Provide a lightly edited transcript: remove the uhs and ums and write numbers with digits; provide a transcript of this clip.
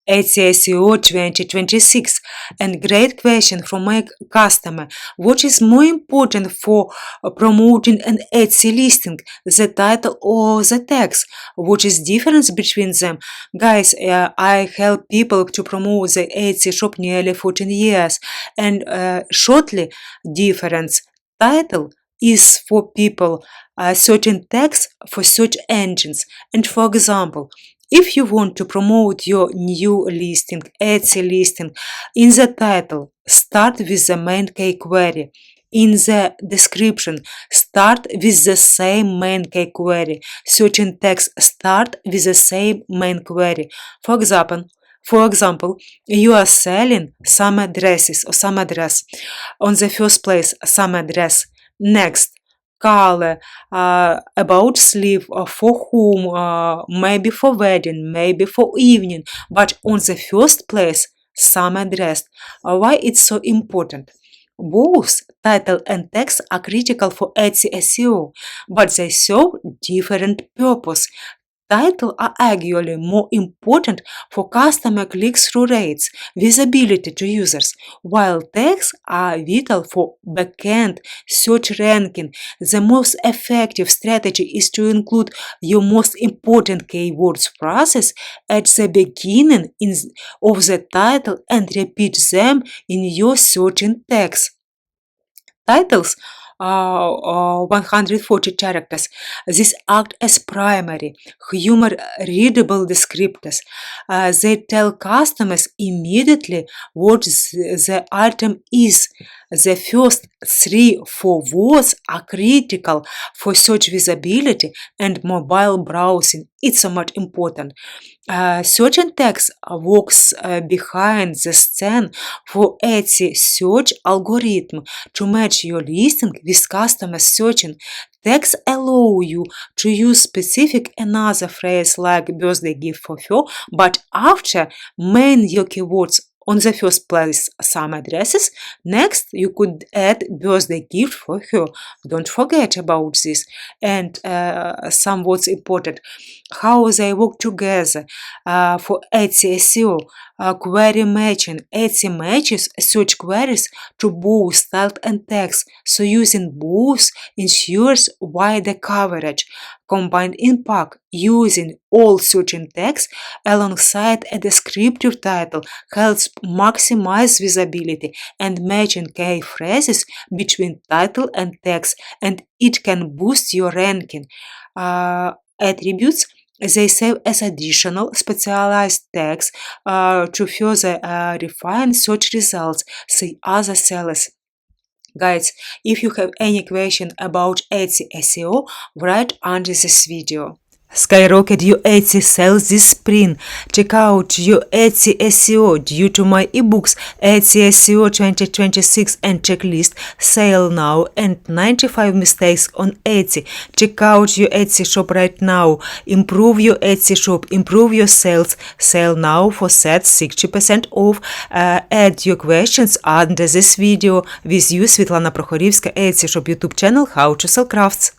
Etsy SEO 2026. And great question from my customer. What is more important for promoting an Etsy listing, the title or the text? What is difference between them? Guys, I help people to promote the Etsy shop nearly 14 years, and shortly difference. Title is for people, certain text for search engines. And for example, if you want to promote your new listing, Etsy listing, in the title, start with the main key query. In the description, start with the same main key query. Certain text, start with the same main query. For example, you are selling some addresses or some address. On the first place, some address. Next, color, about sleeve, for whom, maybe for wedding, maybe for evening. But on the first place, some address. Why it's so important? Both title and text are critical for Etsy SEO, but they serve different purpose. Titles are arguably more important for customer click-through rates, visibility to users, while texts are vital for backend search ranking. The most effective strategy is to include your most important keywords phrases at the beginning of the title and repeat them in your searching text. Titles are 140 characters. These act as primary, humor-readable descriptors. They tell customers immediately what the item is. The first 3-4 words are critical for search visibility and mobile browsing. It's so much important. Certain text works behind the scene for Etsy search algorithm to match your listing with customer searching. Text allow you to use specific another phrase like birthday gift for her, but after main your keywords. On the first place, some addresses. Next, you could add birthday gift for her. Don't forget about this. And some words important. How they work together for Etsy SEO. Query matching. Etsy matches search queries to both style and text, so using both ensures wider coverage. Combined impact. Using all searching text alongside a descriptive title helps maximize visibility, and matching key phrases between title and text, and it can boost your ranking. Attributes. They serve as additional specialized text to further refine search results, say other sellers. Guys, if you have any question about Etsy SEO, write under this video. Skyrocket your Etsy sales this spring. Check out your Etsy SEO due to my eBooks Etsy SEO 2026 and checklist, sale now, and 95 mistakes on Etsy. Check out your Etsy shop right now. Improve your Etsy shop, improve your sales, sale now for set 60% off. Add your questions under this video. With you, Svetlana Prokhorivska, Etsy shop YouTube channel How to Sell Crafts.